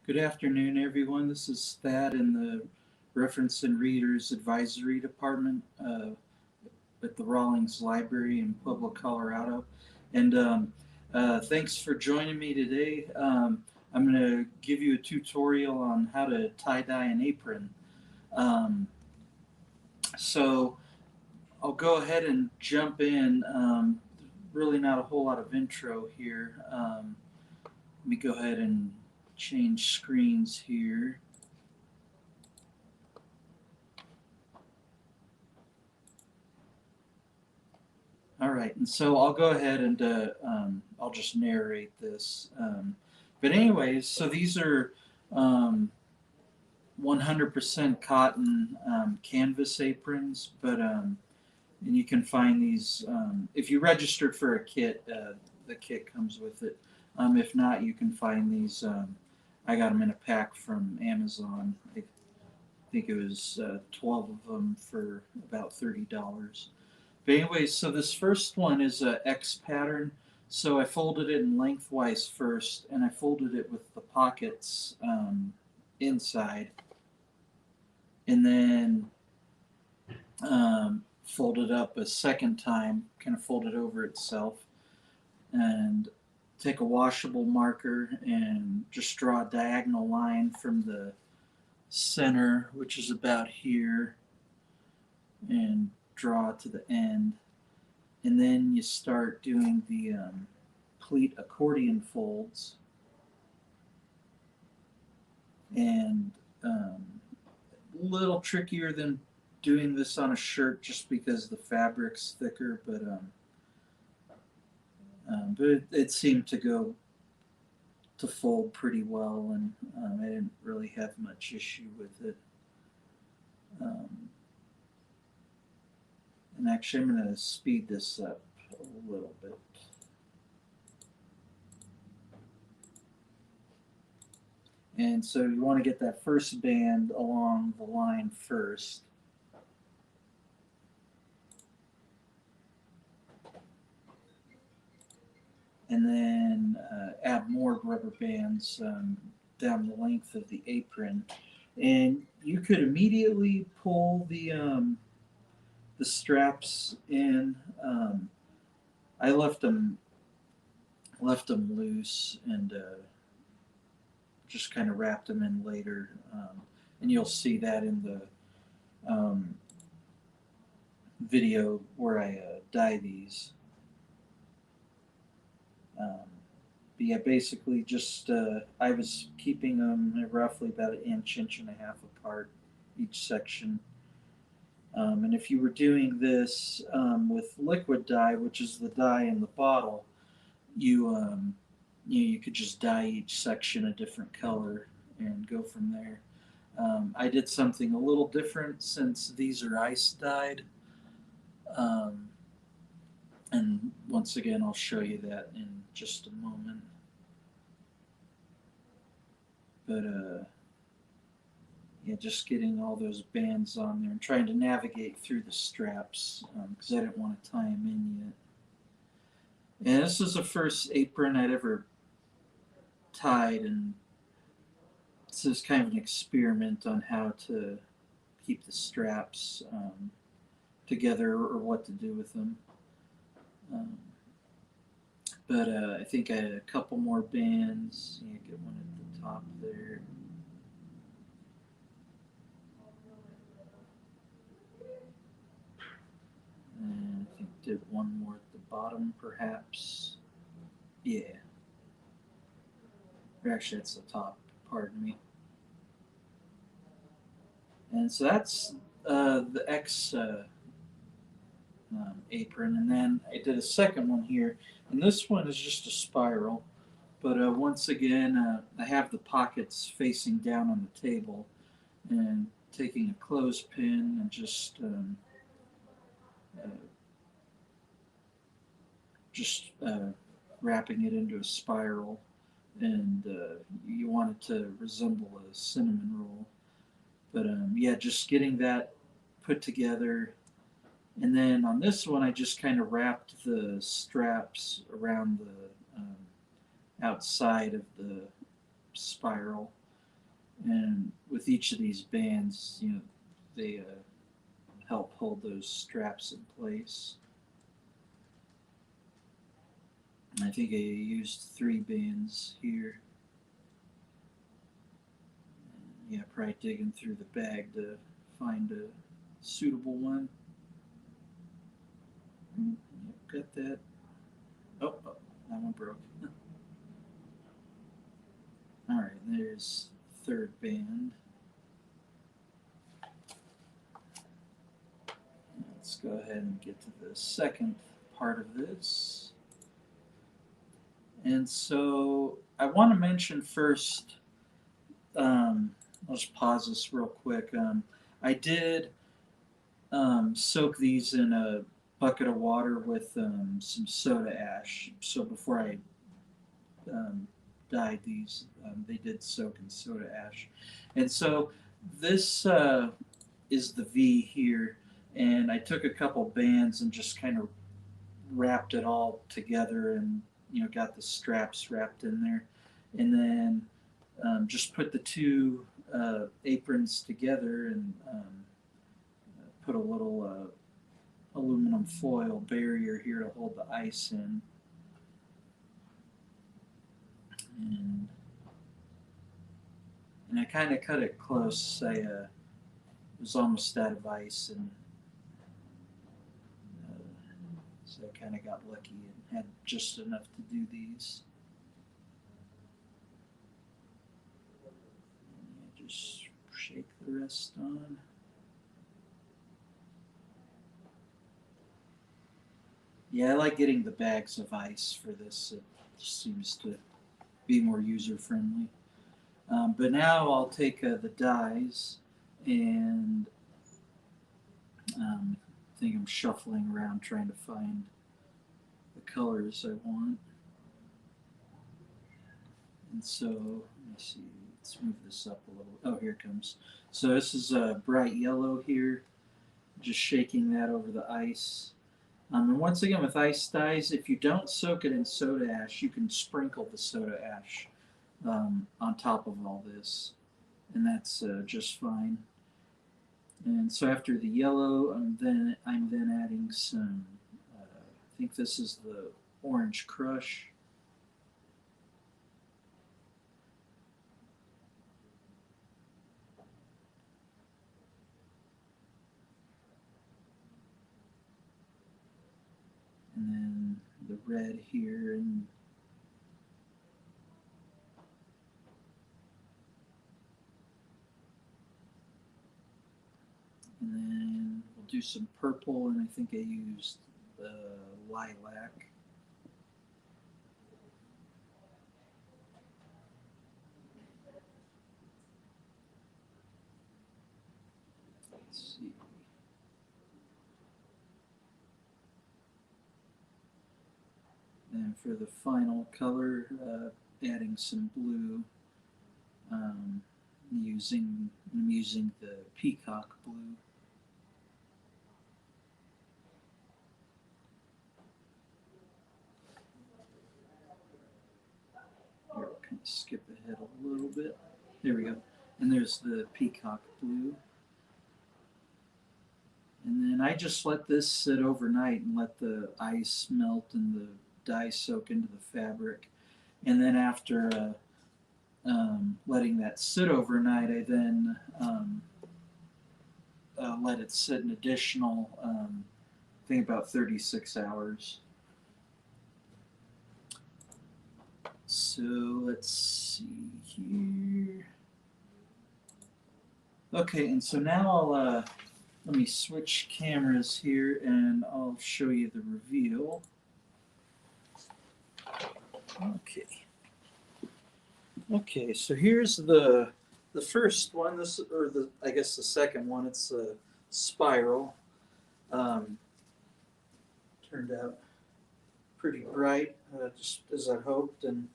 Good afternoon, everyone. This is Thad in the Reference and Readers Advisory Department at the Rawlings Library in Pueblo, Colorado. And thanks for joining me today. I'm going to give you a tutorial on how to tie-dye an apron. Um, so I'll go ahead and jump in. Really not a whole lot of intro here. Let me go ahead and change screens here. All right, and so I'll go ahead and I'll just narrate this. But anyways, so these are 100% cotton canvas aprons, but and you can find these if you registered for a kit. The kit comes with it. If not, you can find these. I got them in a pack from Amazon. I think it was 12 of them for about $30. But anyways, so this first one is a X pattern. So I folded it in lengthwise first, and I folded it with the pockets inside, and then folded up a second time, kind of folded over itself, and take a washable marker and just draw a diagonal line from the center, which is about here, and draw to the end. And then you start doing the pleat accordion folds. And a little trickier than doing this on a shirt just because the fabric's thicker, but it seemed to go to fold pretty well, and I didn't really have much issue with it. And actually, I'm going to speed this up a little bit. And so you want to get that first band along the line first. And then add more rubber bands down the length of the apron. And you could immediately pull the straps in. I left them loose and just kind of wrapped them in later, and you'll see that in the video where I dye these. But yeah, basically just I was keeping them roughly about an inch and a half apart each section. And if you were doing this with liquid dye, which is the dye in the bottle, you could just dye each section a different color and go from there. I did something a little different since these are ice dyed. And once again, I'll show you that in just a moment. But yeah, just getting all those bands on there and trying to navigate through the straps because I didn't want to tie them in yet. And this is the first apron I'd ever tied, and this is kind of an experiment on how to keep the straps together or what to do with them. But I think I had a couple more bands. Yeah, get one at the top there. And I think did one more at the bottom, perhaps. Yeah. Or actually, that's the top. Pardon me. And so that's the X apron, and then I did a second one here, and this one is just a spiral. But once again, I have the pockets facing down on the table, and taking a clothespin and uh, just wrapping it into a spiral, and you want it to resemble a cinnamon roll. But yeah, just getting that put together. And then on this one, I just kind of wrapped the straps around the outside of the spiral. And with each of these bands, they help hold those straps in place. I think I used 3 bands here. Yeah, probably digging through the bag to find a suitable one. Yep, got that. Oh, that one broke. All right, there's the 3rd band. Let's go ahead and get to the 2nd part of this. And so I want to mention first, I'll just pause this real quick. I did soak these in a bucket of water with some soda ash. So before I um, dyed these, they did soak in soda ash. And so this is the V here. And I took a couple bands and just kind of wrapped it all together and got the straps wrapped in there. And then just put the 2 aprons together and put a little aluminum foil barrier here to hold the ice in. And, I kind of cut it close. I was almost out of ice, and so I kind of got lucky and had just enough to do these. And just shake the rest on. Yeah, I like getting the bags of ice for this. It just seems to be more user friendly. But now I'll take the dyes and I think I'm shuffling around trying to find the colors I want. And so, let me see, let's move this up a little. Oh, here it comes. So this is a bright yellow here, just shaking that over the ice. And once again, with ice dyes, if you don't soak it in soda ash, you can sprinkle the soda ash on top of all this, and that's just fine. And so after the yellow, I'm then adding some. I think this is the orange crush. And then the red here, and then we'll do some purple, and I think I used lilac. Let's see. And for the final color, adding some blue. I'm using the peacock blue. Here, I'll kind of skip ahead a little bit. There we go. And there's the peacock blue. And then I just let this sit overnight and let the ice melt and the dye soak into the fabric. And then after letting that sit overnight, I then let it sit an additional, I think about 36 hours. So let's see here. Okay, and so now I'll let me switch cameras here and I'll show you the reveal. Okay. Okay, so here's the first one. This, or the, I guess the second one. It's a spiral. Turned out pretty bright, just as I hoped, and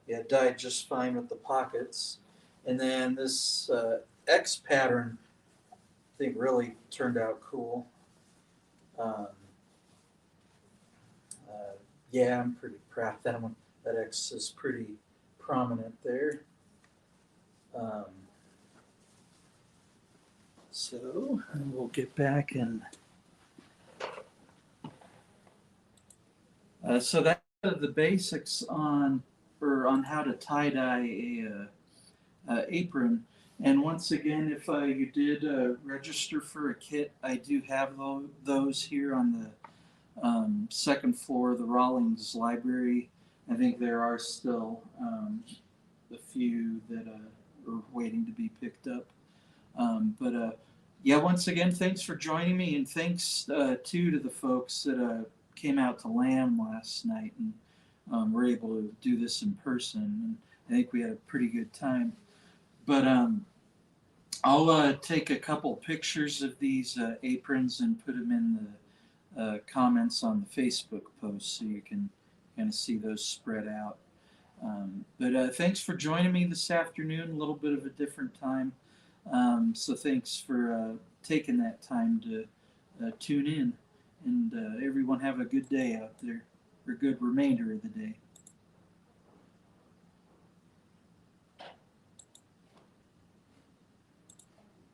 yeah, dyed just fine with the pockets. And then this X pattern, I think, really turned out cool. Um, yeah, I'm pretty proud of that one. That X is pretty prominent there. Um, So we'll get back and so that's the basics on how to tie dye a apron. And once again, if you did register for a kit, I do have those here on the second floor of the Rawlings Library. I think there are still a few that are waiting to be picked up. But yeah, once again, thanks for joining me, and thanks too to the folks that came out to Lamb last night and were able to do this in person. And I think we had a pretty good time. But I'll take a couple pictures of these aprons and put them in the comments on the Facebook post so you can kind of see those spread out. But thanks for joining me this afternoon, a little bit of a different time. So thanks for taking that time to tune in. And everyone have a good day out there, or a good remainder of the day.